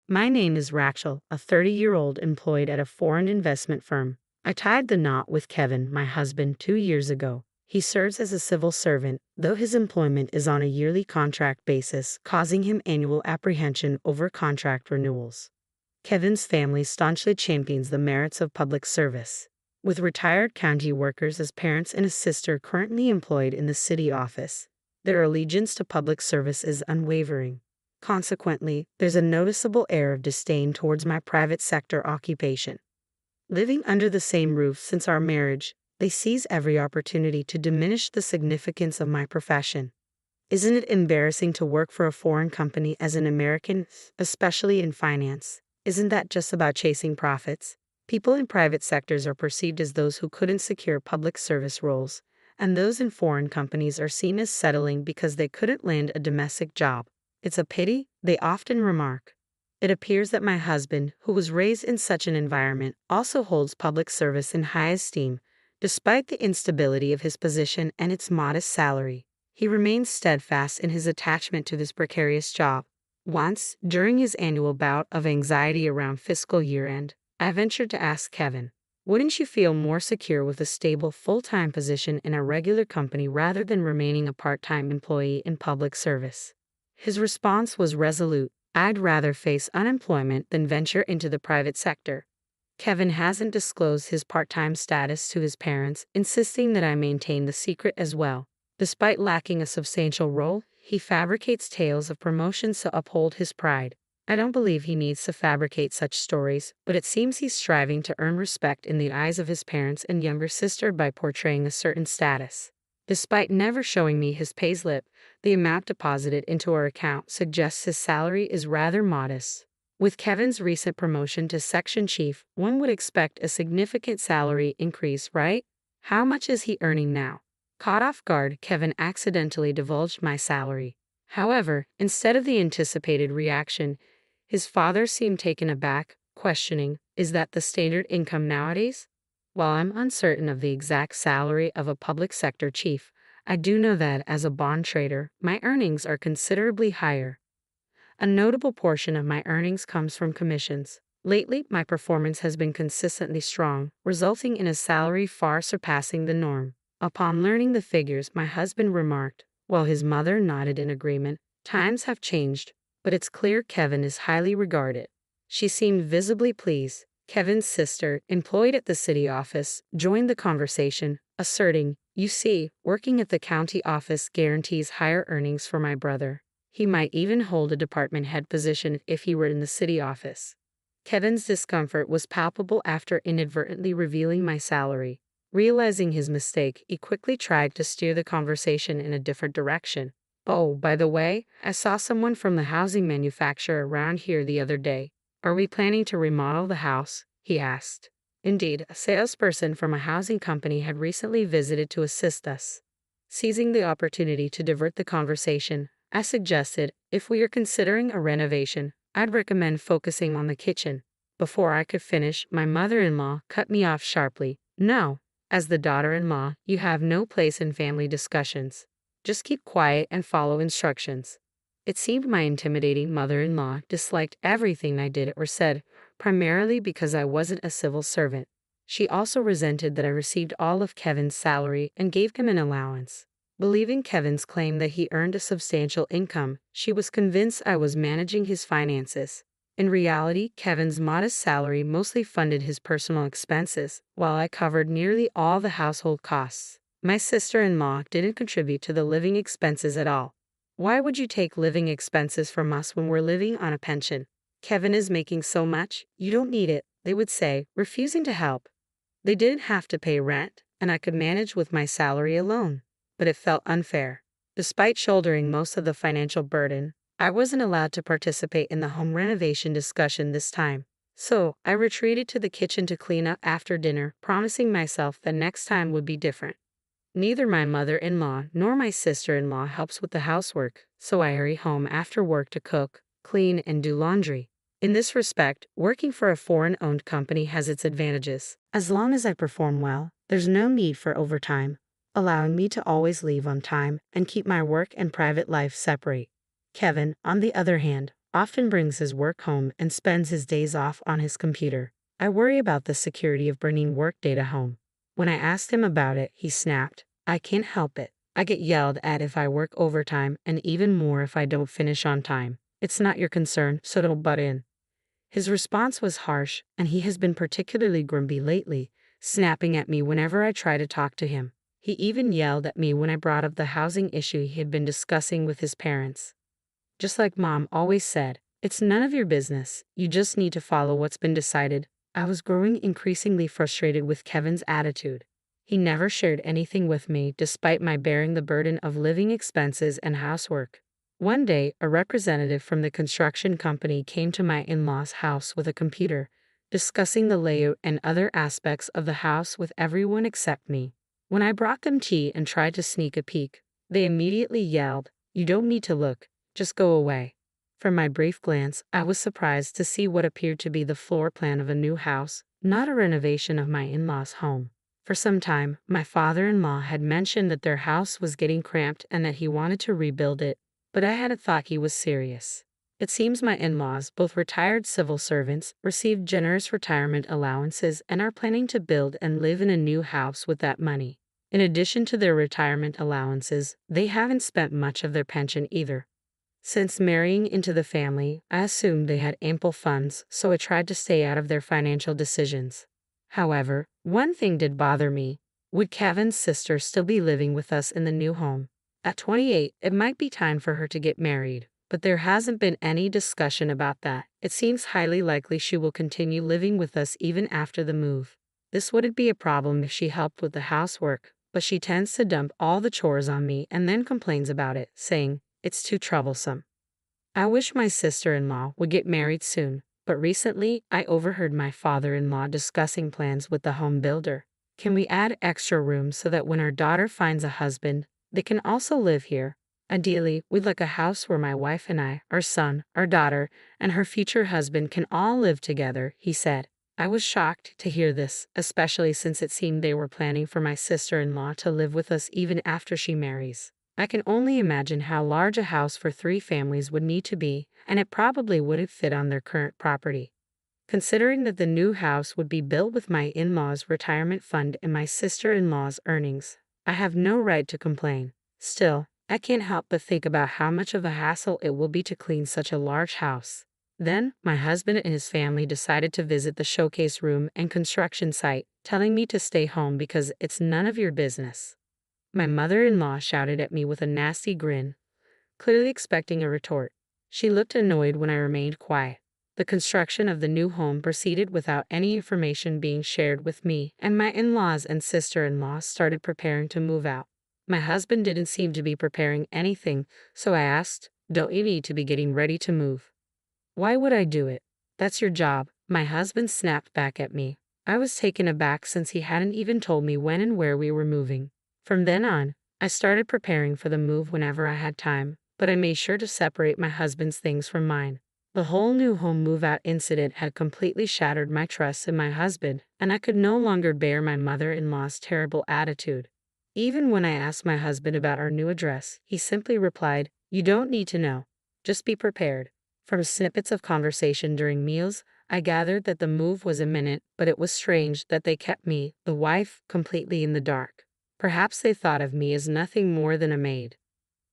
My name is Rachel, a 30-year-old employed at a foreign investment firm. I tied the knot with Kevin, my husband, 2 years ago. He serves as a civil servant, though his employment is on a yearly contract basis, causing him annual apprehension over contract renewals. Kevin's family staunchly champions the merits of public service. With retired county workers as parents and a sister currently employed in the city office, their allegiance to public service is unwavering. Consequently, there's a noticeable air of disdain towards my private sector occupation. Living under the same roof since our marriage, they seize every opportunity to diminish the significance of my profession. Isn't it embarrassing to work for a foreign company as an American, especially in finance? Isn't that just about chasing profits? People in private sectors are perceived as those who couldn't secure public service roles, and those in foreign companies are seen as settling because they couldn't land a domestic job. It's a pity, they often remark. It appears that my husband, who was raised in such an environment, also holds public service in high esteem, despite the instability of his position and its modest salary. He remains steadfast in his attachment to this precarious job. Once, during his annual bout of anxiety around fiscal year-end, I ventured to ask Kevin, "Wouldn't you feel more secure with a stable full-time position in a regular company rather than remaining a part-time employee in public service?" His response was resolute. "I'd rather face unemployment than venture into the private sector." Kevin hasn't disclosed his part-time status to his parents, insisting that I maintain the secret as well. Despite lacking a substantial role, he fabricates tales of promotions to uphold his pride. I don't believe he needs to fabricate such stories, but it seems he's striving to earn respect in the eyes of his parents and younger sister by portraying a certain status. Despite never showing me his payslip, the amount deposited into our account suggests his salary is rather modest. With Kevin's recent promotion to section chief, one would expect a significant salary increase, right? How much is he earning now? Caught off guard, Kevin accidentally divulged my salary. However, instead of the anticipated reaction, his father seemed taken aback, questioning, "Is that the standard income nowadays?" While I'm uncertain of the exact salary of a public sector chief, I do know that, as a bond trader, my earnings are considerably higher. A notable portion of my earnings comes from commissions. Lately, my performance has been consistently strong, resulting in a salary far surpassing the norm. Upon learning the figures, my husband remarked, while his mother nodded in agreement, "Times have changed, but it's clear Kevin is highly regarded." She seemed visibly pleased. Kevin's sister, employed at the city office, joined the conversation, asserting, "You see, working at the county office guarantees higher earnings for my brother. He might even hold a department head position if he were in the city office." Kevin's discomfort was palpable after inadvertently revealing my salary. Realizing his mistake, he quickly tried to steer the conversation in a different direction. "Oh, by the way, I saw someone from the housing manufacturer around here the other day. Are we planning to remodel the house?" he asked. Indeed, a salesperson from a housing company had recently visited to assist us. Seizing the opportunity to divert the conversation, I suggested, "If we are considering a renovation, I'd recommend focusing on the kitchen." Before I could finish, my mother-in-law cut me off sharply. "No, as the daughter-in-law, you have no place in family discussions. Just keep quiet and follow instructions." It seemed my intimidating mother-in-law disliked everything I did or said, primarily because I wasn't a civil servant. She also resented that I received all of Kevin's salary and gave him an allowance. Believing Kevin's claim that he earned a substantial income, she was convinced I was managing his finances. In reality, Kevin's modest salary mostly funded his personal expenses, while I covered nearly all the household costs. My sister-in-law didn't contribute to the living expenses at all. "Why would you take living expenses from us when we're living on a pension? Kevin is making so much, you don't need it," they would say, refusing to help. They didn't have to pay rent, and I could manage with my salary alone. But it felt unfair. Despite shouldering most of the financial burden, I wasn't allowed to participate in the home renovation discussion this time. So, I retreated to the kitchen to clean up after dinner, promising myself that next time would be different. Neither my mother-in-law nor my sister-in-law helps with the housework, so I hurry home after work to cook, clean, and do laundry. In this respect, working for a foreign-owned company has its advantages. As long as I perform well, there's no need for overtime, allowing me to always leave on time and keep my work and private life separate. Kevin, on the other hand, often brings his work home and spends his days off on his computer. I worry about the security of bringing work data home. When I asked him about it, he snapped, "I can't help it. I get yelled at if I work overtime and even more if I don't finish on time. It's not your concern, so don't butt in." His response was harsh, and he has been particularly grumpy lately, snapping at me whenever I try to talk to him. He even yelled at me when I brought up the housing issue he had been discussing with his parents. Just like Mom always said, it's none of your business, you just need to follow what's been decided. I was growing increasingly frustrated with Kevin's attitude. He never shared anything with me despite my bearing the burden of living expenses and housework. One day, a representative from the construction company came to my in-laws' house with a computer, discussing the layout and other aspects of the house with everyone except me. When I brought them tea and tried to sneak a peek, they immediately yelled, "You don't need to look, just go away." From my brief glance, I was surprised to see what appeared to be the floor plan of a new house, not a renovation of my in-laws' home. For some time, my father-in-law had mentioned that their house was getting cramped and that he wanted to rebuild it, but I hadn't thought he was serious. It seems my in-laws, both retired civil servants, received generous retirement allowances and are planning to build and live in a new house with that money. In addition to their retirement allowances, they haven't spent much of their pension either. Since marrying into the family, I assumed they had ample funds, so I tried to stay out of their financial decisions. However, one thing did bother me. Would Kevin's sister still be living with us in the new home? At 28, it might be time for her to get married, but there hasn't been any discussion about that. It seems highly likely she will continue living with us even after the move. This wouldn't be a problem if she helped with the housework, but she tends to dump all the chores on me and then complains about it, saying, "It's too troublesome." I wish my sister-in-law would get married soon, but recently I overheard my father-in-law discussing plans with the home builder. Can we add extra rooms so that when our daughter finds a husband, they can also live here? Ideally, we'd like a house where my wife and I, our son, our daughter, and her future husband can all live together, he said. I was shocked to hear this, especially since it seemed they were planning for my sister-in-law to live with us even after she marries. I can only imagine how large a house for 3 families would need to be, and it probably wouldn't fit on their current property. Considering that the new house would be built with my in-laws' retirement fund and my sister-in-law's earnings, I have no right to complain. Still, I can't help but think about how much of a hassle it will be to clean such a large house. Then, my husband and his family decided to visit the showcase room and construction site, telling me to stay home because it's none of your business. My mother-in-law shouted at me with a nasty grin, clearly expecting a retort. She looked annoyed when I remained quiet. The construction of the new home proceeded without any information being shared with me, and my in-laws and sister-in-law started preparing to move out. My husband didn't seem to be preparing anything, so I asked, "Don't you need to be getting ready to move?" "Why would I do it? That's your job," my husband snapped back at me. I was taken aback since he hadn't even told me when and where we were moving. From then on, I started preparing for the move whenever I had time, but I made sure to separate my husband's things from mine. The whole new home move-out incident had completely shattered my trust in my husband, and I could no longer bear my mother-in-law's terrible attitude. Even when I asked my husband about our new address, he simply replied, "You don't need to know. Just be prepared." From snippets of conversation during meals, I gathered that the move was imminent, but it was strange that they kept me, the wife, completely in the dark. Perhaps they thought of me as nothing more than a maid.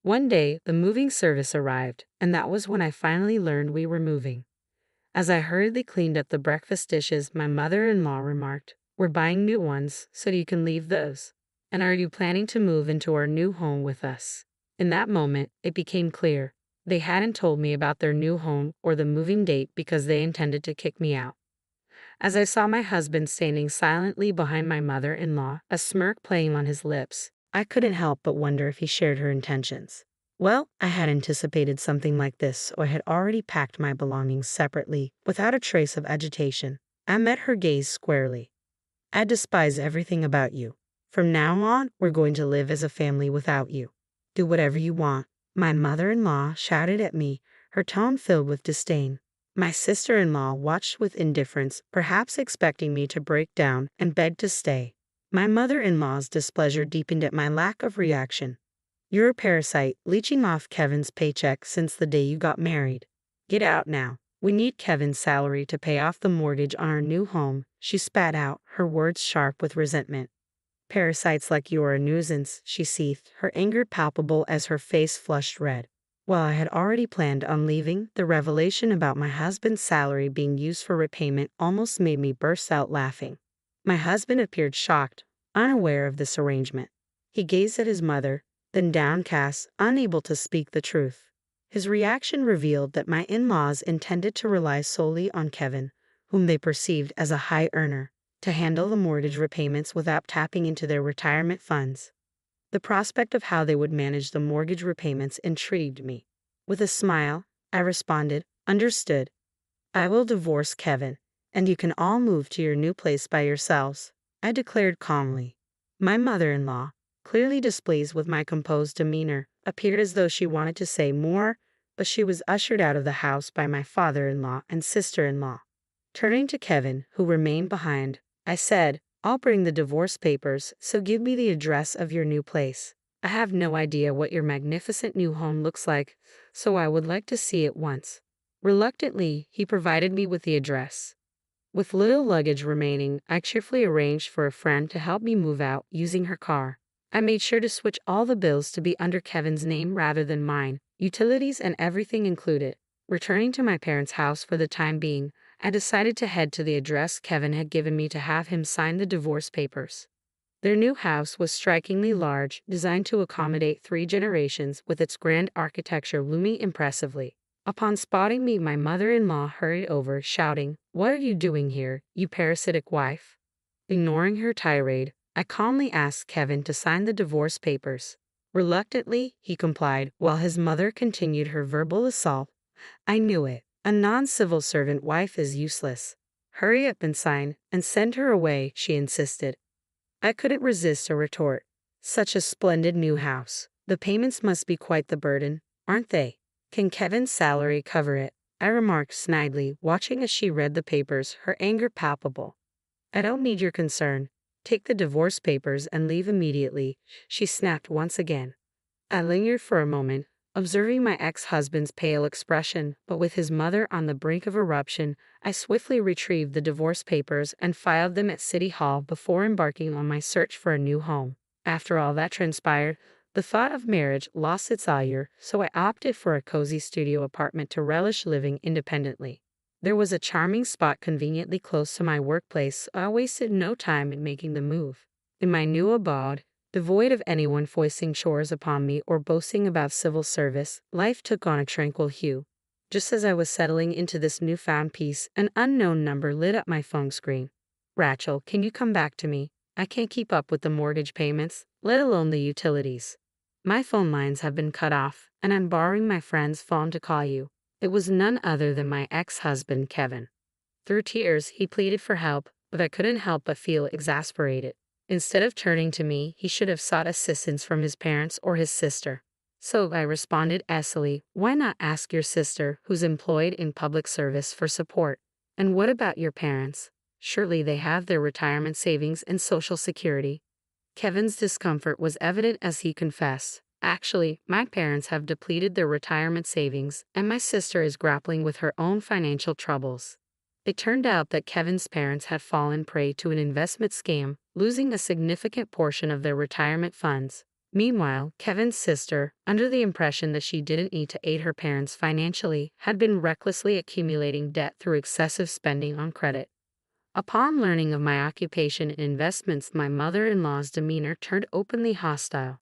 One day, the moving service arrived, and that was when I finally learned we were moving. As I hurriedly cleaned up the breakfast dishes, my mother-in-law remarked, "We're buying new ones, so you can leave those. And are you planning to move into our new home with us?" In that moment, it became clear. They hadn't told me about their new home or the moving date because they intended to kick me out. As I saw my husband standing silently behind my mother-in-law, a smirk playing on his lips, I couldn't help but wonder if he shared her intentions. Well, I had anticipated something like this, so I had already packed my belongings separately, without a trace of agitation. I met her gaze squarely. "I despise everything about you. From now on, we're going to live as a family without you. Do whatever you want," my mother-in-law shouted at me, her tone filled with disdain. My sister-in-law watched with indifference, perhaps expecting me to break down and beg to stay. My mother-in-law's displeasure deepened at my lack of reaction. "You're a parasite, leeching off Kevin's paycheck since the day you got married. Get out now. We need Kevin's salary to pay off the mortgage on our new home, she spat out, her words sharp with resentment. Parasites like you are a nuisance, she seethed, her anger palpable as her face flushed red. While I had already planned on leaving, the revelation about my husband's salary being used for repayment almost made me burst out laughing. My husband appeared shocked, unaware of this arrangement. He gazed at his mother, then downcast, unable to speak the truth. His reaction revealed that my in-laws intended to rely solely on Kevin, whom they perceived as a high earner, to handle the mortgage repayments without tapping into their retirement funds. The prospect of how they would manage the mortgage repayments intrigued me. With a smile, I responded, "Understood. I will divorce Kevin, and you can all move to your new place by yourselves," I declared calmly. My mother-in-law, clearly displeased with my composed demeanor, appeared as though she wanted to say more, but she was ushered out of the house by my father-in-law and sister-in-law. Turning to Kevin, who remained behind, I said, "I'll bring the divorce papers, so give me the address of your new place. I have no idea what your magnificent new home looks like, so I would like to see it once." Reluctantly, he provided me with the address. With little luggage remaining, I cheerfully arranged for a friend to help me move out using her car. I made sure to switch all the bills to be under Kevin's name rather than mine, utilities and everything included. Returning to my parents' house for the time being, I decided to head to the address Kevin had given me to have him sign the divorce papers. Their new house was strikingly large, designed to accommodate 3 generations, with its grand architecture looming impressively. Upon spotting me, my mother-in-law hurried over, shouting, "What are you doing here, you parasitic wife?" Ignoring her tirade, I calmly asked Kevin to sign the divorce papers. Reluctantly, he complied, while his mother continued her verbal assault. "I knew it. A non-civil servant wife is useless. Hurry up and sign, and send her away," she insisted. I couldn't resist a retort. Such a splendid new house. The payments must be quite the burden, aren't they? Can Kevin's salary cover it? I remarked snidely, watching as she read the papers, her anger palpable. "I don't need your concern. Take the divorce papers and leave immediately," she snapped once again. I lingered for a moment, observing my ex-husband's pale expression, but with his mother on the brink of eruption, I swiftly retrieved the divorce papers and filed them at City Hall before embarking on my search for a new home. After all that transpired, the thought of marriage lost its allure, so I opted for a cozy studio apartment to relish living independently. There was a charming spot conveniently close to my workplace, so I wasted no time in making the move. In my new abode, devoid of anyone foisting chores upon me or boasting about civil service, life took on a tranquil hue. Just as I was settling into this newfound peace, an unknown number lit up my phone screen. "Rachel, can you come back to me? I can't keep up with the mortgage payments, let alone the utilities. My phone lines have been cut off, and I'm borrowing my friend's phone to call you." It was none other than my ex-husband, Kevin. Through tears, he pleaded for help, but I couldn't help but feel exasperated. Instead of turning to me, he should have sought assistance from his parents or his sister. So I responded acidly, "Why not ask your sister, who's employed in public service, for support? And what about your parents? Surely they have their retirement savings and Social Security." Kevin's discomfort was evident as he confessed, "Actually, my parents have depleted their retirement savings, and my sister is grappling with her own financial troubles." It turned out that Kevin's parents had fallen prey to an investment scam, losing a significant portion of their retirement funds. Meanwhile, Kevin's sister, under the impression that she didn't need to aid her parents financially, had been recklessly accumulating debt through excessive spending on credit. Upon learning of my occupation in investments, my mother-in-law's demeanor turned openly hostile.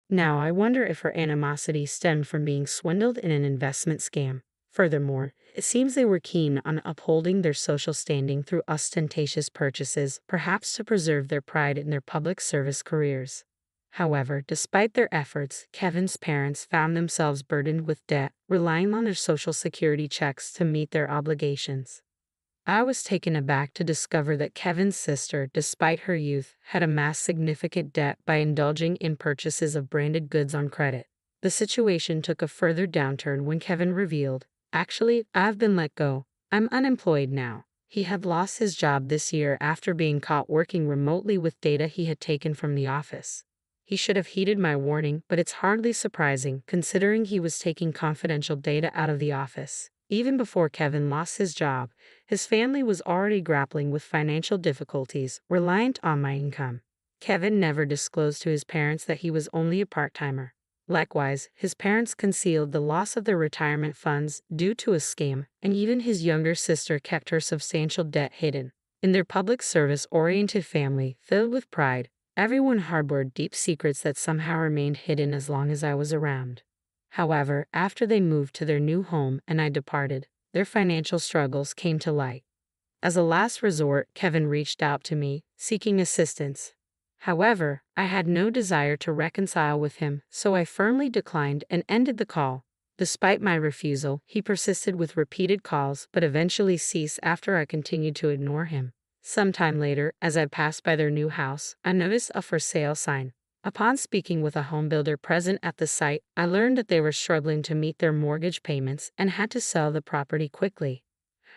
Now I wonder if her animosity stemmed from being swindled in an investment scam. Furthermore, it seems they were keen on upholding their social standing through ostentatious purchases, perhaps to preserve their pride in their public service careers. However, despite their efforts, Kevin's parents found themselves burdened with debt, relying on their Social Security checks to meet their obligations. I was taken aback to discover that Kevin's sister, despite her youth, had amassed significant debt by indulging in purchases of branded goods on credit. The situation took a further downturn when Kevin revealed, "Actually, I've been let go. I'm unemployed now." He had lost his job this year after being caught working remotely with data he had taken from the office. He should have heeded my warning, but it's hardly surprising, considering he was taking confidential data out of the office. Even before Kevin lost his job, his family was already grappling with financial difficulties, reliant on my income. Kevin never disclosed to his parents that he was only a part-timer. Likewise, his parents concealed the loss of their retirement funds due to a scam, and even his younger sister kept her substantial debt hidden. In their public service-oriented family, filled with pride, everyone harbored deep secrets that somehow remained hidden as long as I was around. However, after they moved to their new home and I departed, their financial struggles came to light. As a last resort, Kevin reached out to me, seeking assistance. However, I had no desire to reconcile with him, so I firmly declined and ended the call. Despite my refusal, he persisted with repeated calls but eventually ceased after I continued to ignore him. Sometime later, as I passed by their new house, I noticed a for sale sign. Upon speaking with a home builder present at the site, I learned that they were struggling to meet their mortgage payments and had to sell the property quickly.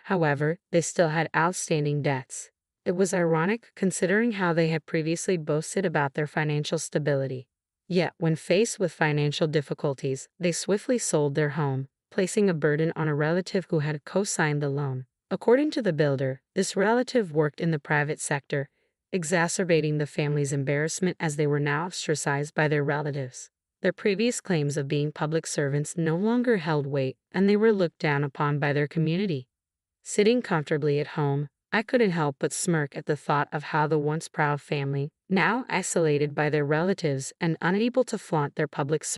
However, they still had outstanding debts. It was ironic considering how they had previously boasted about their financial stability. Yet, when faced with financial difficulties, they swiftly sold their home, placing a burden on a relative who had co-signed the loan. According to the builder, this relative worked in the private sector, exacerbating the family's embarrassment as they were now ostracized by their relatives. Their previous claims of being public servants no longer held weight, and they were looked down upon by their community. Sitting comfortably at home, I couldn't help but smirk at the thought of how the once proud family, now isolated by their relatives and unable to flaunt their public